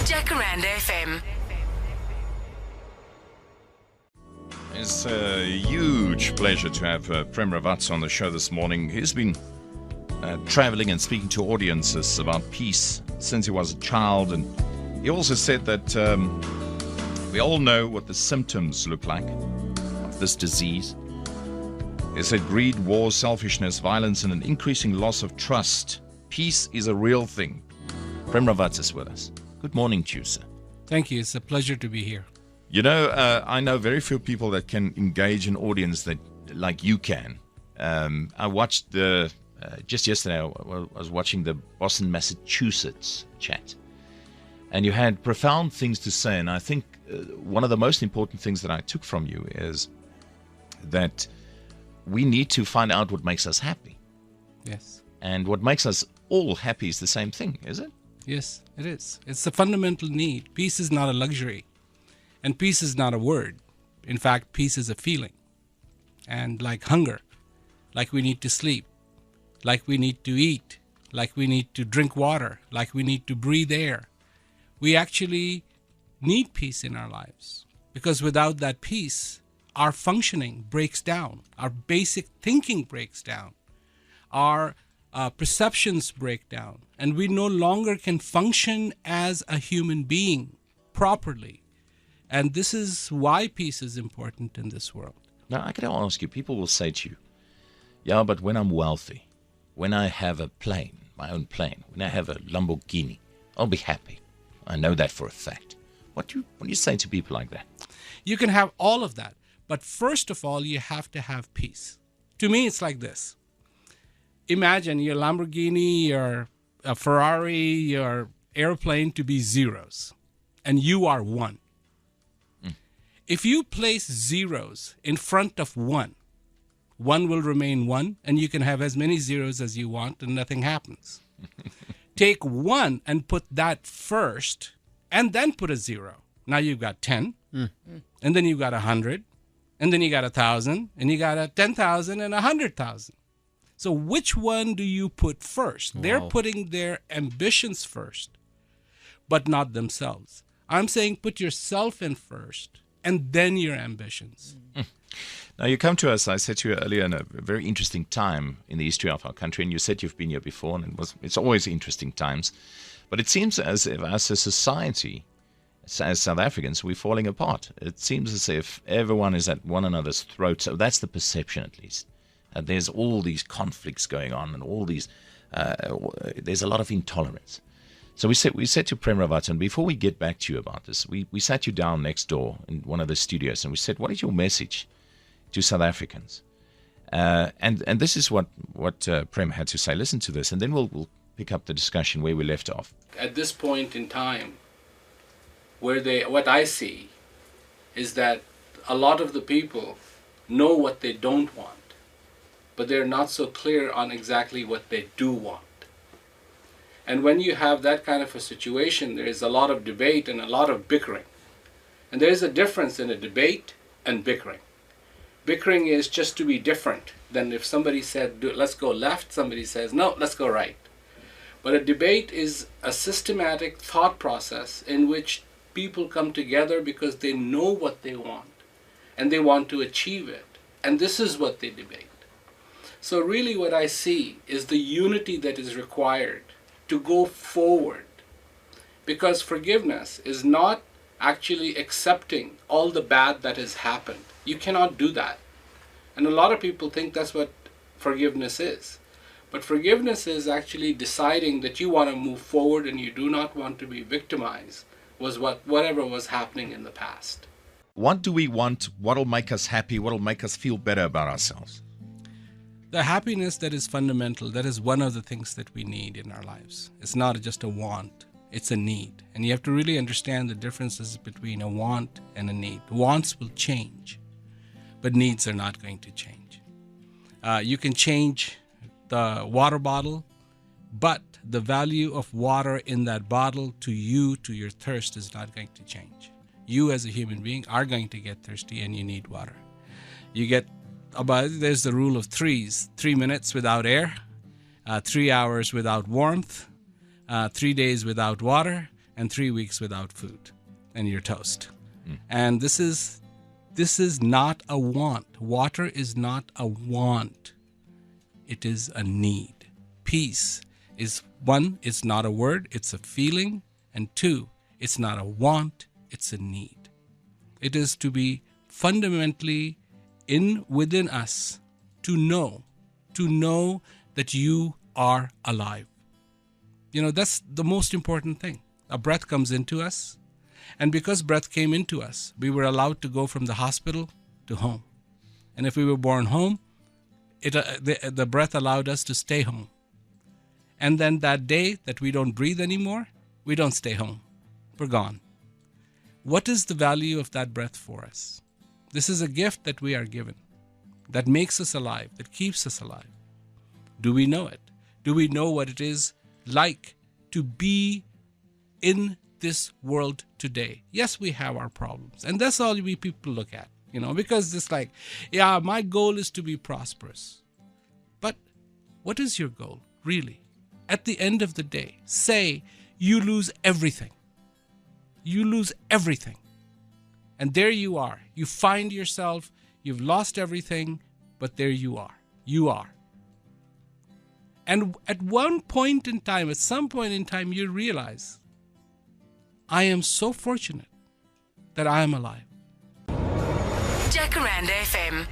Jacaranda FM. It's a huge pleasure to have Prem Rawat on the show this morning. He's been traveling and speaking to audiences about peace since he was a child, and he also said that we all know what the symptoms look like of this disease. He said greed, war, selfishness, violence, and an increasing loss of trust. Peace is a real thing. Prem Rawat is with us. Good morning to you, sir. Thank you. It's a pleasure to be here. You know, I know very few people that can engage an audience that like you can. I watched just yesterday, I was watching the Boston, Massachusetts chat. And you had profound things to say. And I think one of the most important things that I took from you is that we need to find out what makes us happy. Yes. And what makes us all happy is the same thing, is it? Yes, it is. It's a fundamental need. Peace is not a luxury. And peace is not a word. In fact, peace is a feeling. And like hunger, like we need to sleep, like we need to eat, like we need to drink water, like we need to breathe air, we actually need peace in our lives. Because without that peace, our functioning breaks down. Our basic thinking breaks down. Our perceptions break down. And we no longer can function as a human being properly. And this is why peace is important in this world. Now, I can ask you, people will say to you, yeah, but when I'm wealthy, when I have a plane, my own plane, when I have a Lamborghini, I'll be happy. I know that for a fact. What do you say to people like that? You can have all of that. But first of all, you have to have peace. To me, it's like this. Imagine your Lamborghini, your Ferrari, your airplane to be zeros, and you are one. If you place zeros in front of one will remain one, and you can have as many zeros as you want, and nothing happens. Take one and put that first, and then put a zero. Now you've got 10, and then you've got 100, and then you got 1,000, and you got a 10,000 and 100,000. So which one do you put first? Wow. They're putting their ambitions first, but not themselves. I'm saying put yourself in first, and then your ambitions. Now, you come to us, I said to you earlier, in a very interesting time in the history of our country, and you said you've been here before, and it's always interesting times. But it seems as if as a society, as South Africans, we're falling apart. It seems as if everyone is at one another's throats. So that's the perception, at least. There's all these conflicts going on, and all these, there's a lot of intolerance. So we said to Prem Rawat, and before we get back to you about this, we sat you down next door in one of the studios, and we said, what is your message to South Africans? And this is what Prem had to say. Listen to this, and then we'll pick up the discussion where we left off. At this point in time, what I see is that a lot of the people know what they don't want, but they're not so clear on exactly what they do want. And when you have that kind of a situation, there is a lot of debate and a lot of bickering. And there is a difference in a debate and bickering. Bickering is just to be different than if somebody said, let's go left, somebody says, no, let's go right. But a debate is a systematic thought process in which people come together because they know what they want and they want to achieve it. And this is what they debate. So really what I see is the unity that is required to go forward, because forgiveness is not actually accepting all the bad that has happened. You cannot do that. And a lot of people think that's what forgiveness is. But forgiveness is actually deciding that you want to move forward and you do not want to be victimized was whatever was happening in the past. What do we want? What will make us happy? What will make us feel better about ourselves? The happiness that is fundamental, that is one of the things that we need in our lives. It's not just a want, it's a need. And you have to really understand the differences between a want and a need. Wants will change, but needs are not going to change. You can change the water bottle, but the value of water in that bottle to you, to your thirst, is not going to change. You as a human being are going to get thirsty and you need water. There's the rule of threes: 3 minutes without air, 3 hours without warmth, 3 days without water, and 3 weeks without food, and you're toast. And this is not a want. Water is not a want. It is a need. Peace is, one, it's not a word, it's a feeling. And two, it's not a want, it's a need. It is to be fundamentally within us to know that you are alive. That's the most important thing. A breath comes into us. And because breath came into us, we were allowed to go from the hospital to home. And if we were born home, the breath allowed us to stay home. And then that day that we don't breathe anymore, we don't stay home. We're gone. What is the value of that breath for us? This is a gift that we are given, that makes us alive, that keeps us alive. Do we know it? Do we know what it is like to be in this world today? Yes, we have our problems. And that's all we people look at, because it's like, yeah, my goal is to be prosperous. But what is your goal, really? At the end of the day, say you lose everything. You lose everything. And there you are. You find yourself, you've lost everything, but there you are. You are. And at some point in time, you realize, I am so fortunate that I am alive. Jacaranda FM.